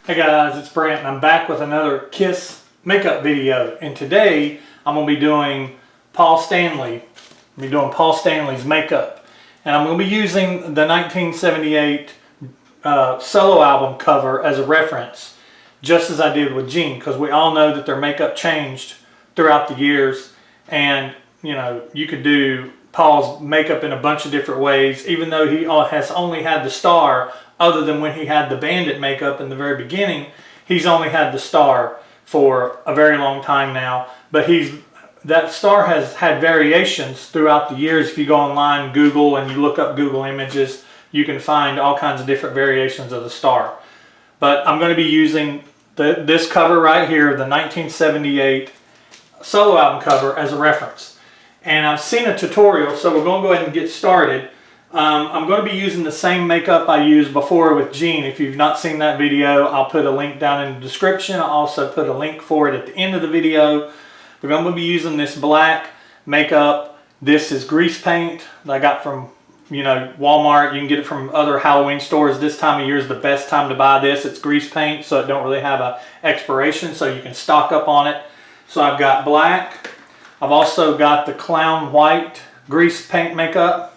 Hey guys, it's Brent and I'm back with another Kiss makeup video. And today I'm going to be doing Paul Stanley's makeup. And I'm going to be using the 1978 solo album cover as a reference, just as I did with Gene, because we all know that their makeup changed throughout the years. And you know, you could do Paul's makeup in a bunch of different ways, even though he has only had the star. Other than when he had the bandit makeup in the very beginning, he's only had the star for a very long time now. But that star has had variations throughout the years. If you go online, Google, and you look up Google images, you can find all kinds of different variations of the star. But I'm going to be using this cover right here, the 1978 solo album cover, as a reference. And I've seen a tutorial, so we're going to go ahead and get started. I'm going to be using the same makeup I used before with Gene. If you've not seen that video, I'll put a link down in the description. I'll also put a link for it at the end of the video. But I'm going to be using this black makeup. This is grease paint that I got from, Walmart. You can get it from other Halloween stores. This time of year is the best time to buy this. It's grease paint, so it don't really have an expiration, so you can stock up on it. So I've got black. I've also got the clown white grease paint makeup.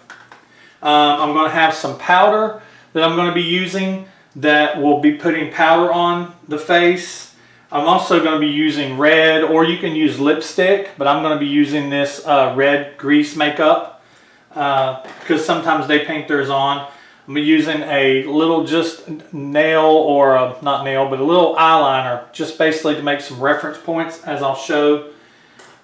I'm going to have some powder that I'm going to be using that will be putting powder on the face. I'm also going to be using red, or you can use lipstick, but I'm going to be using this red grease makeup because sometimes they paint theirs on. I'm using a little just nail, or not nail, but a little eyeliner, just basically to make some reference points, as I'll show.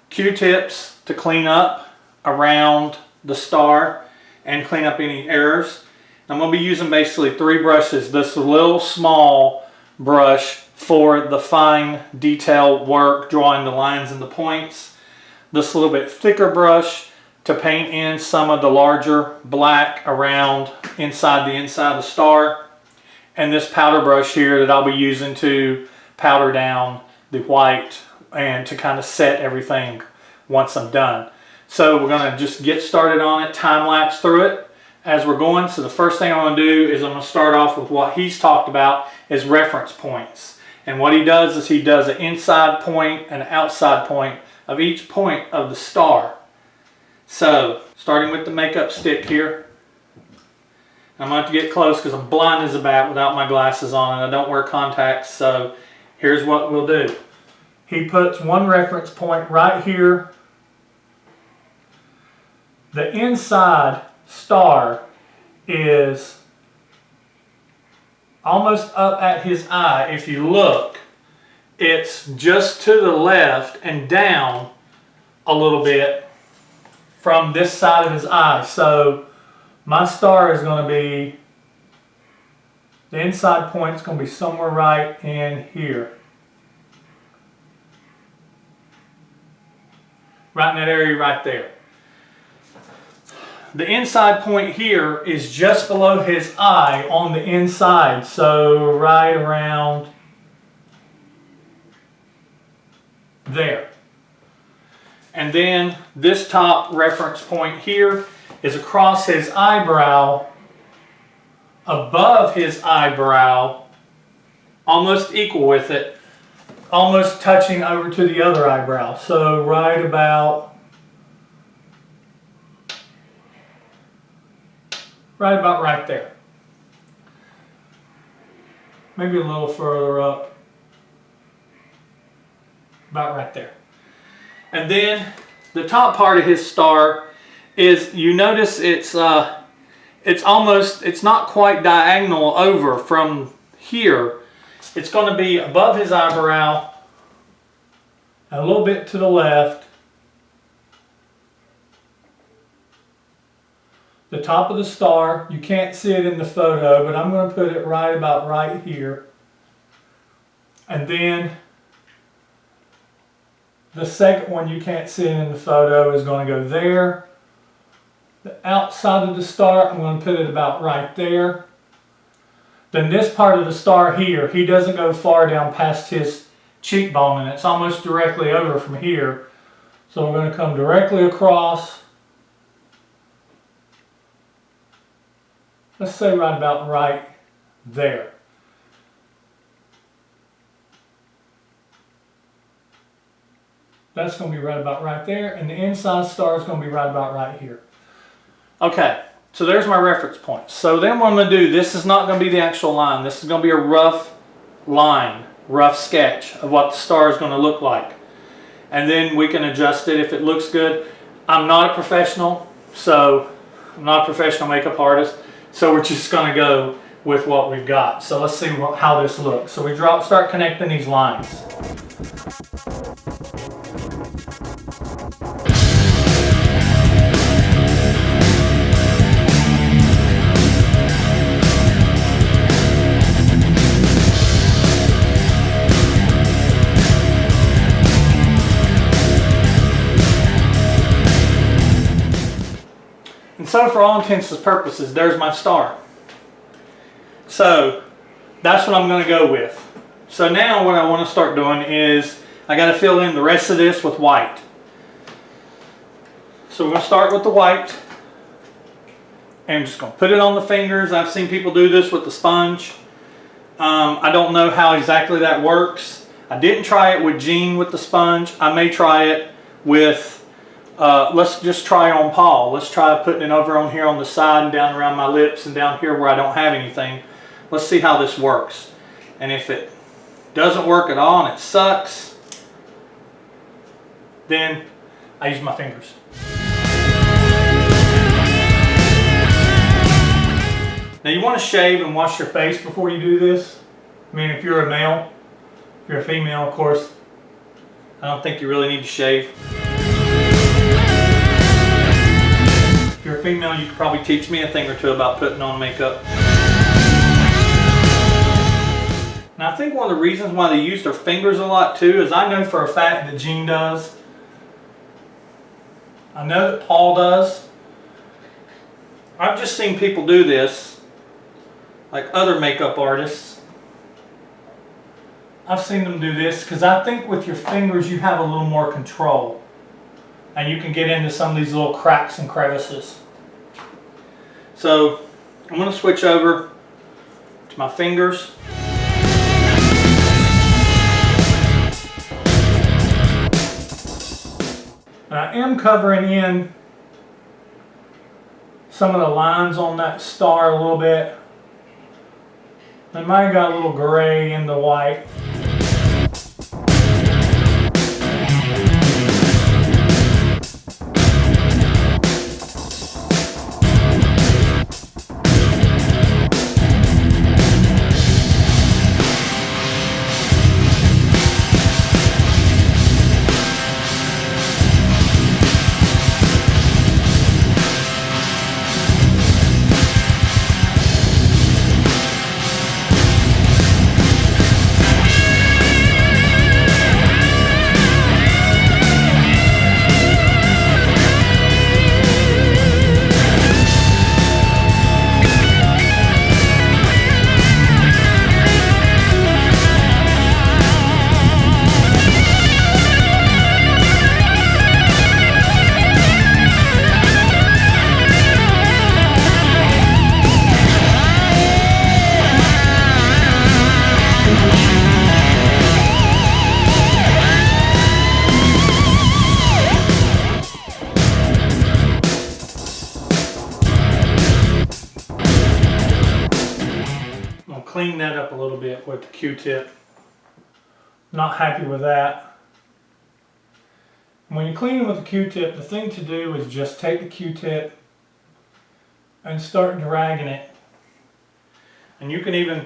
Q-tips to clean up around the star and clean up any errors. I'm going to be using basically 3 brushes. This little small brush for the fine detail work, drawing the lines and the points. This little bit thicker brush to paint in some of the larger black around inside the star. And this powder brush here that I'll be using to powder down the white and to kind of set everything once I'm done. So we're going to just get started on it, time-lapse through it as we're going. So the first thing I'm going to do is I'm going to start off with what he's talked about as reference points. And what he does is he does an inside point and an outside point of each point of the star. So starting with the makeup stick here. I'm going to have to get close because I'm blind as a bat without my glasses on, and I don't wear contacts. So here's what we'll do. He puts one reference point right here. The inside star is almost up at his eye. If you look, it's just to the left and down a little bit from this side of his eye. So my star is going to be, the inside point is going to be somewhere right in here. Right in that area right there. The inside point here is just below his eye on the inside, so right around there. And then this top reference point here is across his eyebrow, above his eyebrow, almost equal with it, almost touching over to the other eyebrow. So right about right there. Maybe a little further up. About right there. And then the top part of his star is, you notice it's not quite diagonal over from here. It's going to be above his eyebrow, a little bit to the left. The top of the star, you can't see it in the photo, but I'm going to put it right about right here. And then the second one, you can't see it in the photo, is going to go there. The outside of the star, I'm going to put it about right there. Then this part of the star here, he doesn't go far down past his cheekbone, and it's almost directly over from here. So we're going to come directly across. Let's say right about right there. That's going to be right about right there. And the inside star is going to be right about right here. Okay, so there's my reference points. So then what I'm going to do, this is not going to be the actual line. This is going to be a rough line, rough sketch of what the star is going to look like. And then we can adjust it if it looks good. I'm not a professional, so I'm not a professional makeup artist. So we're just going to go with what we've got. So let's see how this looks. So we start connecting these lines. And so for all intents and purposes, there's my star. So that's what I'm going to go with. So now what I want to start doing is I got to fill in the rest of this with white. So we're going to start with the white. And I'm just going to put it on the fingers. I've seen people do this with the sponge. I don't know how exactly that works. I didn't try it with Jean with the sponge. I may try it with let's just try on Paul. Let's try putting it over on here on the side and down around my lips and down here where I don't have anything. Let's see how this works. And if it doesn't work at all and it sucks, then I use my fingers. Now you want to shave and wash your face before you do this. I mean, if you're a male, if you're a female, of course, I don't think you really need to shave. If you're a female, you could probably teach me a thing or two about putting on makeup. Now I think one of the reasons why they use their fingers a lot too is I know for a fact that Jean does. I know that Paul does. I've just seen people do this, like other makeup artists. I've seen them do this because I think with your fingers you have a little more control. And you can get into some of these little cracks and crevices. So I'm going to switch over to my fingers. And I am covering in some of the lines on that star a little bit. And mine got a little gray in the white. Clean that up a little bit with the Q-tip. Not happy with that. When you're cleaning with the Q-tip, the thing to do is just take the Q-tip and start dragging it. And you can even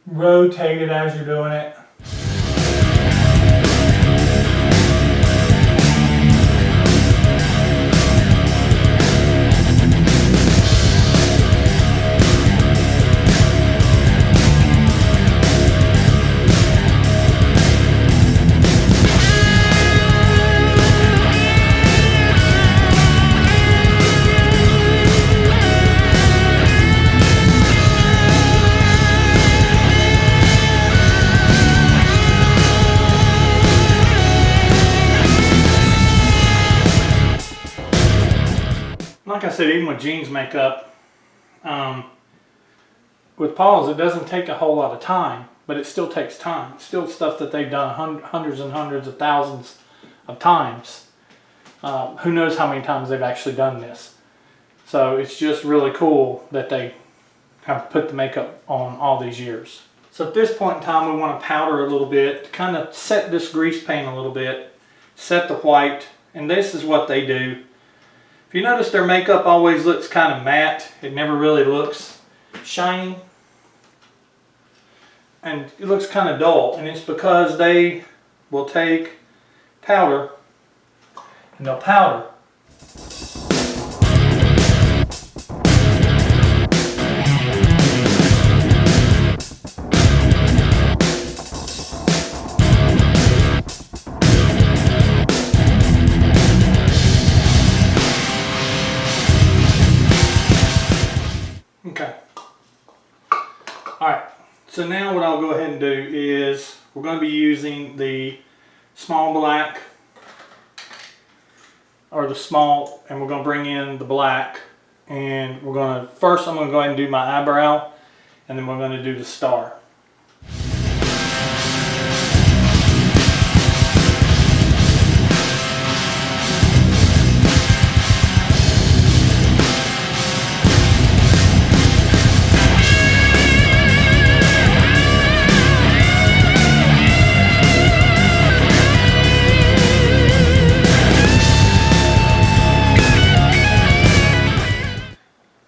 rotate it as you're doing it. Like I said, even with Jean's makeup, with Paul's, it doesn't take a whole lot of time. but it still takes time. It's still stuff that they've done hundreds and hundreds of thousands of times. Who knows how many times they've actually done this. So it's just really cool that they have put the makeup on all these years. So at this point in time, we want to powder a little bit to kind of set this grease paint a little bit, set the white, and this is what they do. If you notice, their makeup always looks kind of matte. It never really looks shiny. And it looks kind of dull, and it's because they will take powder and they'll powder. Okay. Alright, so now what I'll go ahead and do is we're going to be using the small black, or the small, and we're going to bring in the black, and we're going to, first I'm going to go ahead and do my eyebrow, and then we're going to do the star.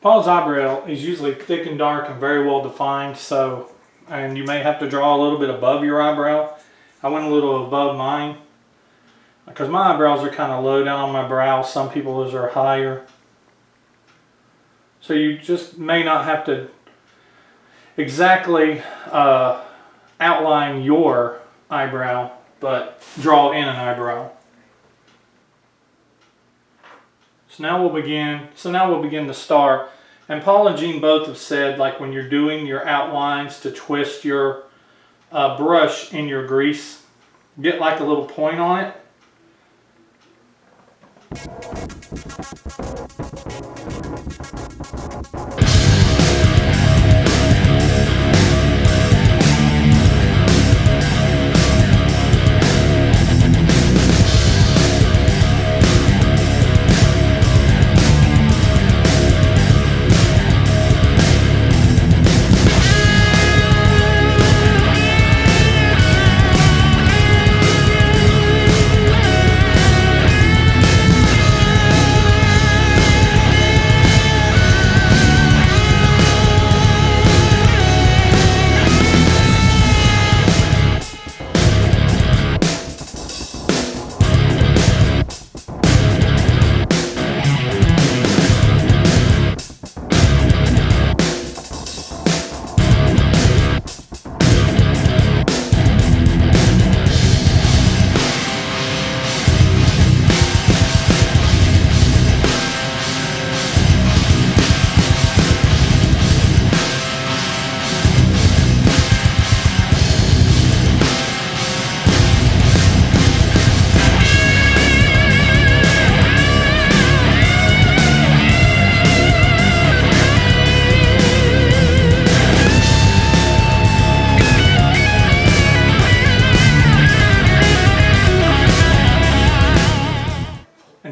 Paul's eyebrow is usually thick and dark and very well defined, so, and you may have to draw a little bit above your eyebrow. I went a little above mine because my eyebrows are kind of low down on my brow. Some people's are higher. So you just may not have to exactly outline your eyebrow, but draw in an eyebrow. So now we'll begin the star. And Paul and Jean both have said, like when you're doing your outlines, to twist your brush in your grease, get like a little point on it.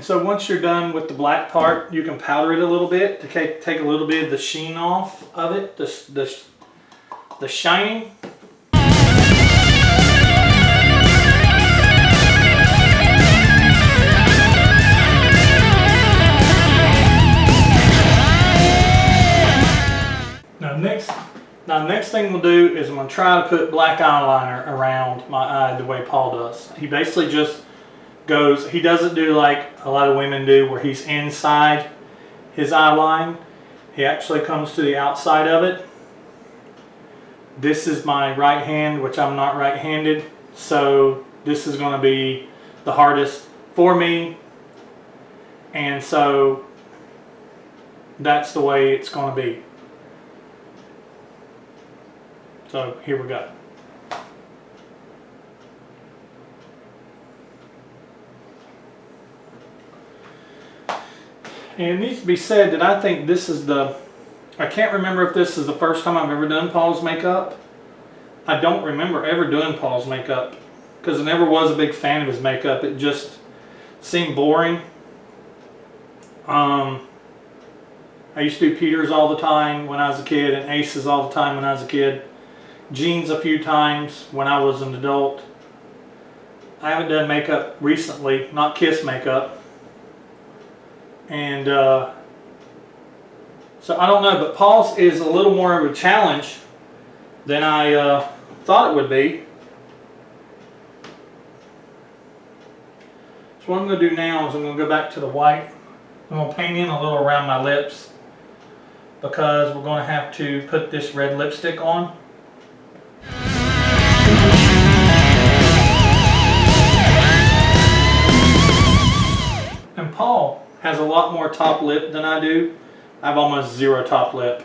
So once you're done with the black part, you can powder it a little bit to take a little bit of the sheen off of it, the shining. Now next thing we'll do is I'm going to try to put black eyeliner around my eye the way Paul does. He basically just goes, he doesn't do like a lot of women do where he's inside his eye line. He actually comes to the outside of it. This is my right hand, which I'm not right-handed, so this is going to be the hardest for me, and so that's the way it's going to be. So here we go. And it needs to be said that I think this is I can't remember if this is the first time I've ever done Paul's makeup, I don't remember ever doing Paul's makeup because I never was a big fan of his makeup. It just seemed boring. I used to do Peter's all the time when I was a kid, and Ace's all the time when I was a kid. Gene's a few times when I was an adult. I haven't done makeup recently, not Kiss makeup. And so I don't know, but Paul's is a little more of a challenge than I thought it would be. So what I'm going to do now is I'm going to go back to the white. I'm going to paint in a little around my lips because we're going to have to put this red lipstick on. And Paul has a lot more top lip than I do. I have almost zero top lip.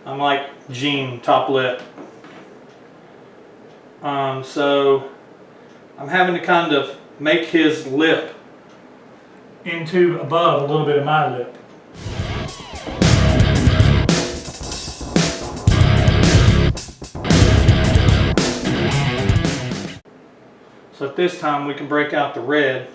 I'm like Gene top lip. So I'm having to kind of make his lip into above a little bit of my lip. So at this time we can break out the red.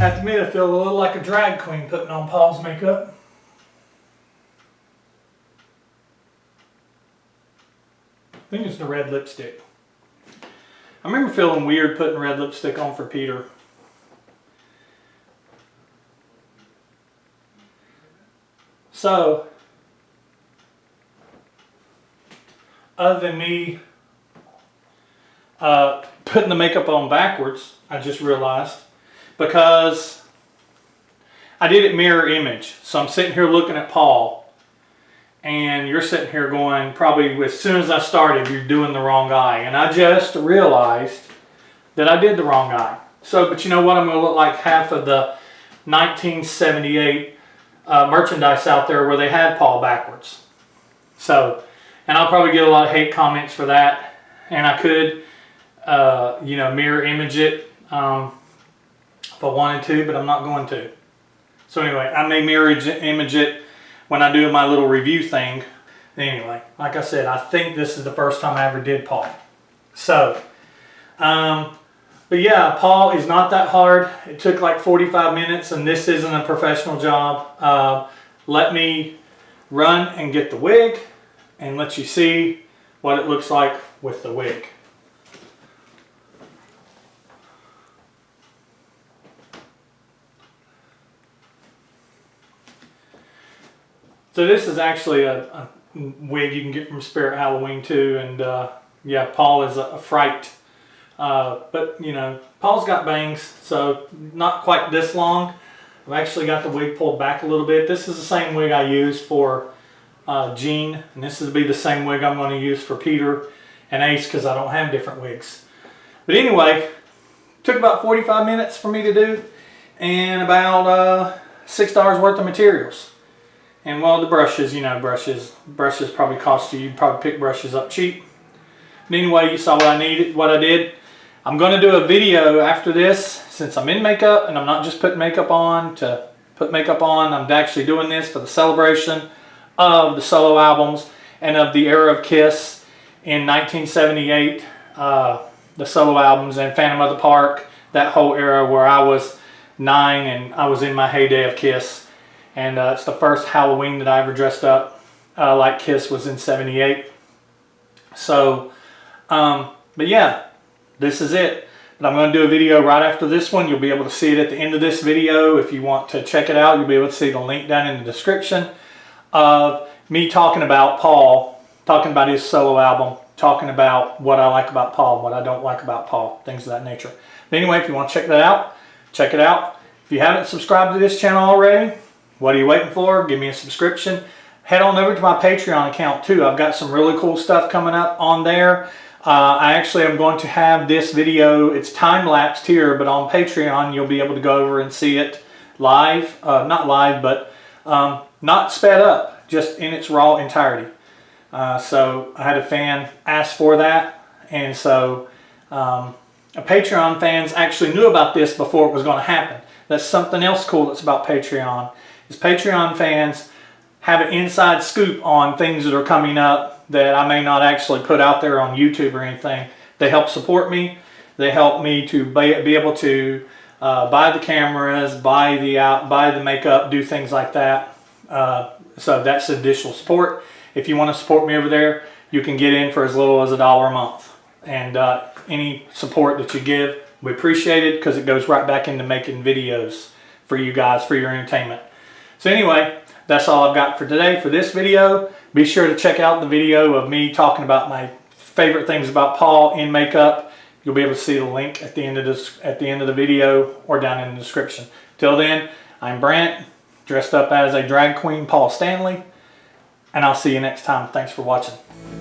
I have to admit, I feel a little like a drag queen putting on Paul's makeup. I think it's the red lipstick. I remember feeling weird putting red lipstick on for Peter. So, other than me putting the makeup on backwards, I just realized, because I did it mirror image. So I'm sitting here looking at Paul, and you're sitting here going, probably as soon as I started, you're doing the wrong eye. And I just realized that I did the wrong eye. So, but you know what? I'm going to look like half of the 1978 merchandise out there where they had Paul backwards. So, and I'll probably get a lot of hate comments for that. And I could, you know, mirror image it if I wanted to, but I'm not going to. So anyway, I may mirror image it when I do my little review thing. Anyway, like I said, I think this is the first time I ever did Paul. So, but yeah, Paul is not that hard. It took like 45 minutes, and this isn't a professional job. Let me run and get the wig and let you see what it looks like with the wig. So this is actually a wig you can get from Spirit Halloween too, and yeah, Paul is a fright. But you know, Paul's got bangs, so not quite this long. I've actually got the wig pulled back a little bit. This is the same wig I used for Gene, and this will be the same wig I'm going to use for Peter and Ace because I don't have different wigs. But anyway, took about 45 minutes for me to do, and about $6 worth of materials. And well, the brushes, you know, brushes probably cost you. You'd probably pick brushes up cheap. But anyway, you saw what I needed, what I did. I'm going to do a video after this, since I'm in makeup and I'm not just putting makeup on to put makeup on. I'm actually doing this for the celebration of the solo albums and of the era of Kiss in 1978. The solo albums and Phantom of the Park, that whole era where I was 9 and I was in my heyday of Kiss. And it's the first Halloween that I ever dressed up like Kiss was in '78. So, but yeah, this is it. But I'm going to do a video right after this one. You'll be able to see it at the end of this video. If you want to check it out, you'll be able to see the link down in the description of me talking about Paul, talking about his solo album, talking about what I like about Paul, what I don't like about Paul, things of that nature. But anyway, if you want to check that out, check it out. If you haven't subscribed to this channel already, what are you waiting for? Give me a subscription. Head on over to my Patreon account too. I've got some really cool stuff coming up on there. I actually am going to have this video, it's time-lapsed here, but on Patreon you'll be able to go over and see it live. Not live, but not sped up, just in its raw entirety. So I had a fan ask for that, and so Patreon fans actually knew about this before it was going to happen. That's something else cool that's about Patreon, is Patreon fans have an inside scoop on things that are coming up that I may not actually put out there on YouTube or anything. They help support me. They help me to be able to buy the cameras, buy the makeup, do things like that. So that's additional support. If you want to support me over there, you can get in for as little as $1 a month. And any support that you give, we appreciate it, because it goes right back into making videos for you guys, for your entertainment. So anyway, that's all I've got for today for this video. Be sure to check out the video of me talking about my favorite things about Paul in makeup. You'll be able to see the link at the end of the video or down in the description. Till then, I'm Brant, dressed up as a drag queen, Paul Stanley, and I'll see you next time. Thanks for watching.